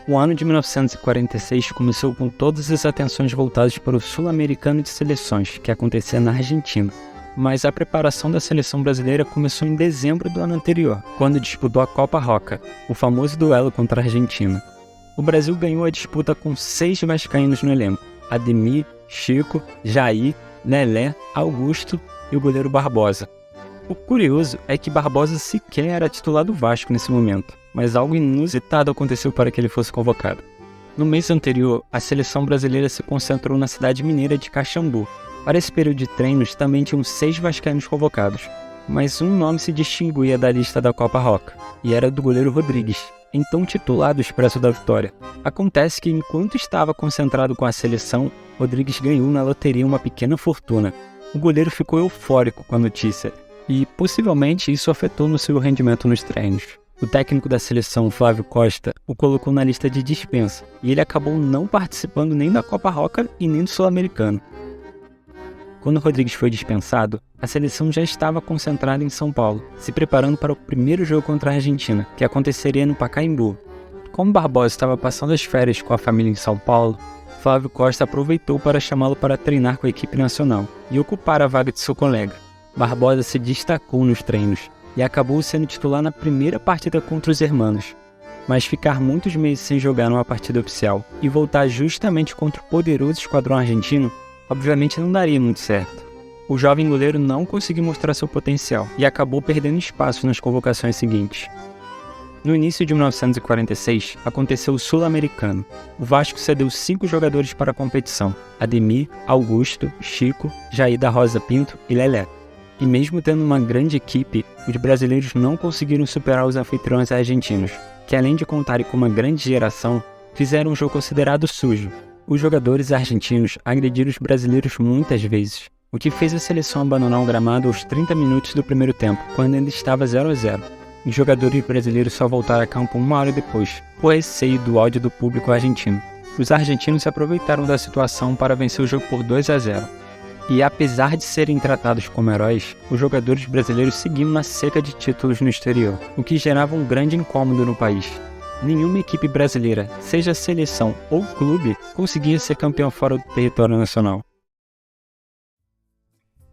O ano de 1946 começou com todas as atenções voltadas para o Sul-Americano de Seleções, que acontecia na Argentina. Mas a preparação da seleção brasileira começou em dezembro do ano anterior, quando disputou a Copa Roca, o famoso duelo contra a Argentina. O Brasil ganhou a disputa com 6 vascaínos no elenco: Ademir, Chico, Jair, Lelé, Augusto e o goleiro Barbosa. O curioso é que Barbosa sequer era titular do Vasco nesse momento, mas algo inusitado aconteceu para que ele fosse convocado. No mês anterior, a seleção brasileira se concentrou na cidade mineira de Caxambu. Para esse período de treinos também tinham 6 vascaínos convocados, mas um nome se distinguia da lista da Copa Roca, e era do goleiro Rodrigues, então titular do Expresso da Vitória. Acontece que enquanto estava concentrado com a seleção, Rodrigues ganhou na loteria uma pequena fortuna. O goleiro ficou eufórico com a notícia, e possivelmente isso afetou no seu rendimento nos treinos. O técnico da seleção, Flávio Costa, o colocou na lista de dispensa, e ele acabou não participando nem da Copa Roca e nem do Sul-Americano. Quando Rodrigues foi dispensado, a seleção já estava concentrada em São Paulo, se preparando para o primeiro jogo contra a Argentina, que aconteceria no Pacaembu. Como Barbosa estava passando as férias com a família em São Paulo, Flávio Costa aproveitou para chamá-lo para treinar com a equipe nacional e ocupar a vaga de seu colega. Barbosa se destacou nos treinos e acabou sendo titular na primeira partida contra os hermanos. Mas ficar muitos meses sem jogar numa partida oficial e voltar justamente contra o poderoso esquadrão argentino, obviamente não daria muito certo. O jovem goleiro não conseguiu mostrar seu potencial e acabou perdendo espaço nas convocações seguintes. No início de 1946, aconteceu o Sul-Americano. O Vasco cedeu 5 jogadores para a competição: Ademir, Augusto, Chico, Jair da Rosa Pinto e Lelé. E mesmo tendo uma grande equipe, os brasileiros não conseguiram superar os anfitriões argentinos, que além de contarem com uma grande geração, fizeram um jogo considerado sujo. Os jogadores argentinos agrediram os brasileiros muitas vezes, o que fez a seleção abandonar o gramado aos 30 minutos do primeiro tempo, quando ainda estava 0-0. Os jogadores brasileiros só voltaram a campo uma hora depois, por receio do ódio do público argentino. Os argentinos se aproveitaram da situação para vencer o jogo por 2-0. E apesar de serem tratados como heróis, os jogadores brasileiros seguiam na seca de títulos no exterior, o que gerava um grande incômodo no país. Nenhuma equipe brasileira, seja seleção ou clube, conseguia ser campeão fora do território nacional.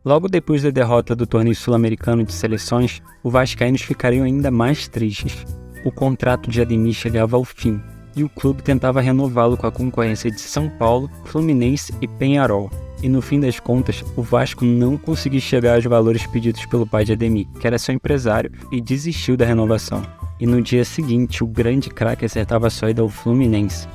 Logo depois da derrota do torneio sul-americano de seleções, os vascaínos ficariam ainda mais tristes. O contrato de Ademir chegava ao fim, e o clube tentava renová-lo com a concorrência de São Paulo, Fluminense e Peñarol. E no fim das contas, o Vasco não conseguiu chegar aos valores pedidos pelo pai de Ademir, que era seu empresário, e desistiu da renovação. E no dia seguinte, o grande craque acertava a saída ao Fluminense.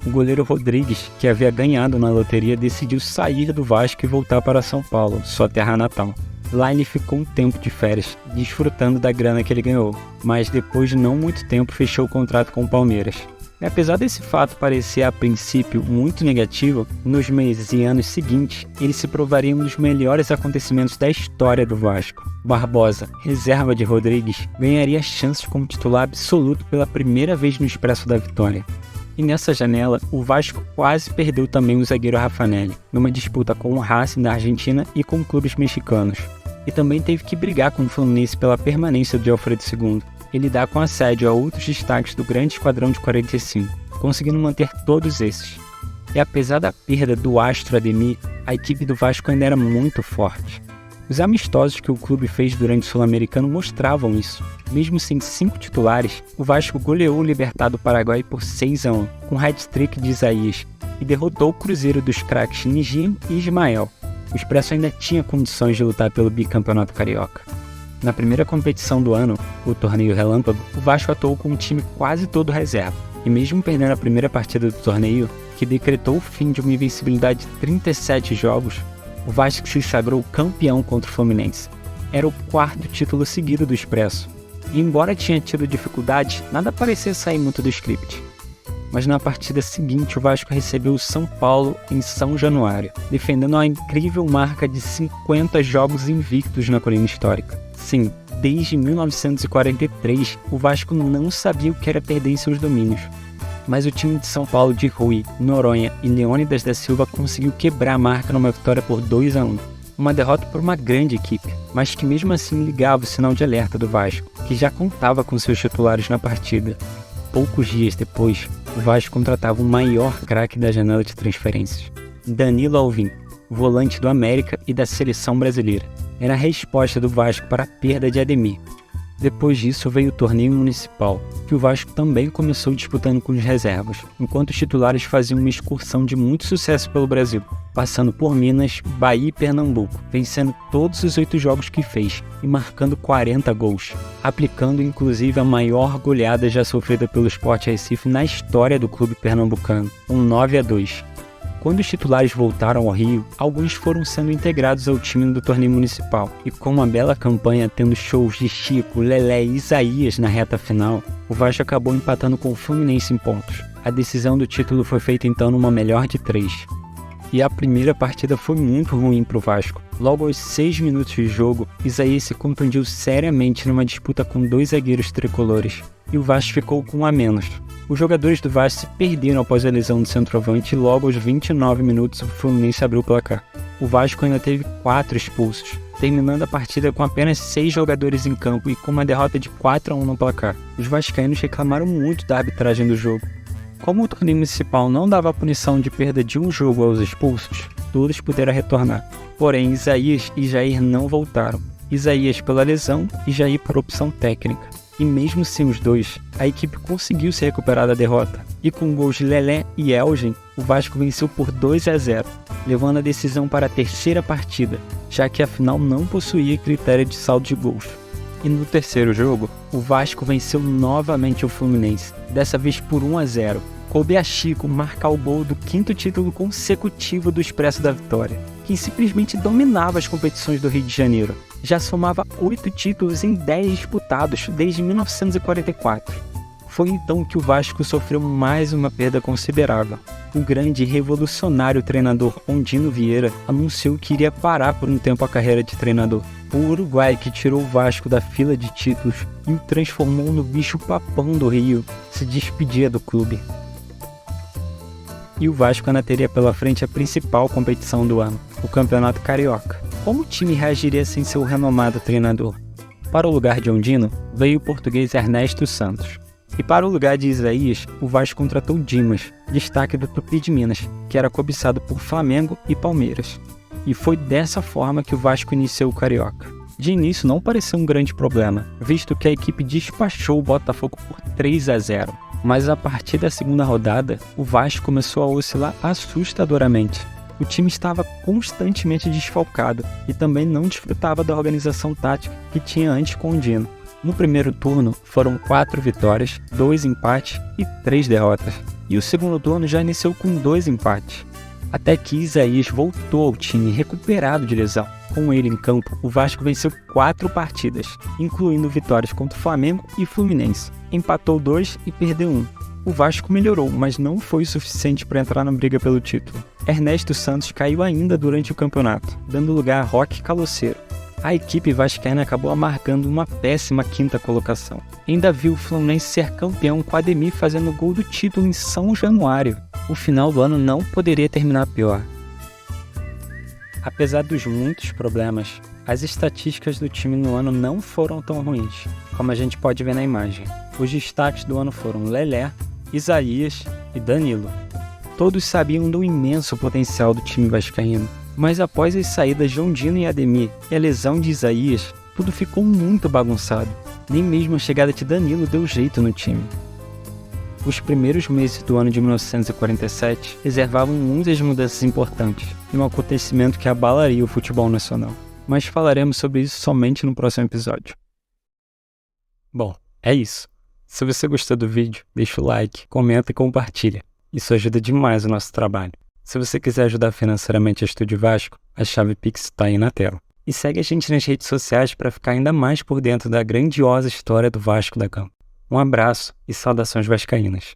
O goleiro Rodrigues, que havia ganhado na loteria, decidiu sair do Vasco e voltar para São Paulo, sua terra natal. Lá ele ficou um tempo de férias, desfrutando da grana que ele ganhou, mas depois de não muito tempo fechou o contrato com o Palmeiras. E apesar desse fato parecer a princípio muito negativo, nos meses e anos seguintes, ele se provaria um dos melhores acontecimentos da história do Vasco. Barbosa, reserva de Rodrigues, ganharia chances como titular absoluto pela primeira vez no Expresso da Vitória. E nessa janela, o Vasco quase perdeu também o zagueiro Raffanelli, numa disputa com o Racing da Argentina e com clubes mexicanos. E também teve que brigar com o Fluminense pela permanência de Alfredo II. Ele dá com assédio a outros destaques do grande esquadrão de 45, conseguindo manter todos esses. E apesar da perda do astro Ademir, a equipe do Vasco ainda era muito forte. Os amistosos que o clube fez durante o Sul-Americano mostravam isso. Mesmo sem 5 titulares, o Vasco goleou o Libertad do Paraguai por 6-1, com hat-trick de Isaías, e derrotou o Cruzeiro dos craques Nigim e Ismael. O Expresso ainda tinha condições de lutar pelo bicampeonato carioca. Na primeira competição do ano, o torneio Relâmpago, o Vasco atuou com um time quase todo reserva, e mesmo perdendo a primeira partida do torneio, que decretou o fim de uma invencibilidade de 37 jogos, o Vasco se sagrou campeão contra o Fluminense. Era o 4º título seguido do Expresso, e embora tinha tido dificuldades, nada parecia sair muito do script. Mas na partida seguinte o Vasco recebeu o São Paulo em São Januário, defendendo a incrível marca de 50 jogos invictos na colina histórica. Sim, desde 1943, o Vasco não sabia o que era perder em seus domínios. Mas o time de São Paulo de Rui, Noronha e Leônidas da Silva conseguiu quebrar a marca numa vitória por 2-1. Uma derrota por uma grande equipe, mas que mesmo assim ligava o sinal de alerta do Vasco, que já contava com seus titulares na partida. poucos dias depois, o Vasco contratava o maior craque da janela de transferências, Danilo Alvim, volante do América e da seleção brasileira. Era a resposta do Vasco para a perda de Ademir. Depois disso veio o torneio municipal, que o Vasco também começou disputando com os reservas, enquanto os titulares faziam uma excursão de muito sucesso pelo Brasil, passando por Minas, Bahia e Pernambuco, vencendo todos os 8 jogos que fez e marcando 40 gols, aplicando inclusive a maior goleada já sofrida pelo Sport Recife na história do clube pernambucano, um 9-2. Quando os titulares voltaram ao Rio, alguns foram sendo integrados ao time do torneio municipal, e com uma bela campanha tendo shows de Chico, Lelé e Isaías na reta final, o Vasco acabou empatando com o Fluminense em pontos. A decisão do título foi feita então numa melhor de 3. E a primeira partida foi muito ruim para o Vasco. Logo aos 6 minutos de jogo, Isaías se contundiu seriamente numa disputa com 2 zagueiros tricolores, e o Vasco ficou com um a menos. Os jogadores do Vasco se perderam após a lesão do centroavante e logo aos 29 minutos o Fluminense abriu o placar. O Vasco ainda teve 4 expulsos, terminando a partida com apenas 6 jogadores em campo e com uma derrota de 4-1 no placar. Os vascaínos reclamaram muito da arbitragem do jogo. Como o torneio municipal não dava a punição de perda de um jogo aos expulsos, todos puderam retornar. Porém, Isaías e Jair não voltaram. Isaías pela lesão e Jair por opção técnica. E mesmo sem os dois, a equipe conseguiu se recuperar da derrota. E com gols de Lelé e Elgin, o Vasco venceu por 2-0, levando a decisão para a terceira partida, já que a final não possuía critério de saldo de gols. E no terceiro jogo, o Vasco venceu novamente o Fluminense, dessa vez por 1-0. Coube a Chico marcar o gol do 5º título consecutivo do Expresso da Vitória, que simplesmente dominava as competições do Rio de Janeiro. Já somava 8 títulos em 10 disputados desde 1944. Foi então que o Vasco sofreu mais uma perda considerável. O grande e revolucionário treinador Ondino Vieira anunciou que iria parar por um tempo a carreira de treinador. O uruguai que tirou o Vasco da fila de títulos e o transformou no bicho-papão do Rio, se despedia do clube. E o Vasco ainda teria pela frente a principal competição do ano, o Campeonato Carioca. Como o time reagiria sem seu renomado treinador? Para o lugar de Ondino, veio o português Ernesto Santos. E para o lugar de Isaías, o Vasco contratou Dimas, destaque do Tupi de Minas, que era cobiçado por Flamengo e Palmeiras. E foi dessa forma que o Vasco iniciou o Carioca. De início não pareceu um grande problema, visto que a equipe despachou o Botafogo por 3-0. Mas a partir da segunda rodada, o Vasco começou a oscilar assustadoramente. O time estava constantemente desfalcado e também não desfrutava da organização tática que tinha antes com o Ondino. No primeiro turno, foram 4 vitórias, 2 empates e 3 derrotas. E o segundo turno já iniciou com 2 empates. Até que Isaías voltou ao time recuperado de lesão. Com ele em campo, o Vasco venceu 4 partidas, incluindo vitórias contra o Flamengo e Fluminense. Empatou 2 e perdeu 1. O Vasco melhorou, mas não foi o suficiente para entrar na briga pelo título. Ernesto Santos caiu ainda durante o campeonato, dando lugar a Roque Caloceiro. A equipe vascaína acabou amargando uma péssima 5ª colocação. Ainda viu o Fluminense ser campeão com Ademir fazendo o gol do título em São Januário. O final do ano não poderia terminar pior. Apesar dos muitos problemas, as estatísticas do time no ano não foram tão ruins, como a gente pode ver na imagem. Os destaques do ano foram Lelé, Isaías e Danilo. Todos sabiam do imenso potencial do time vascaíno, mas após as saídas de Ondino e Ademir e a lesão de Isaías, tudo ficou muito bagunçado. Nem mesmo a chegada de Danilo deu jeito no time. Os primeiros meses do ano de 1947 reservavam muitas mudanças importantes e um acontecimento que abalaria o futebol nacional. Mas falaremos sobre isso somente no próximo episódio. Bom, é isso. Se você gostou do vídeo, deixa o like, comenta e compartilha. Isso ajuda demais o nosso trabalho. Se você quiser ajudar financeiramente a Estúdio Vasco, a chave Pix está aí na tela. E segue a gente nas redes sociais para ficar ainda mais por dentro da grandiosa história do Vasco da Gama. Um abraço e saudações vascaínas.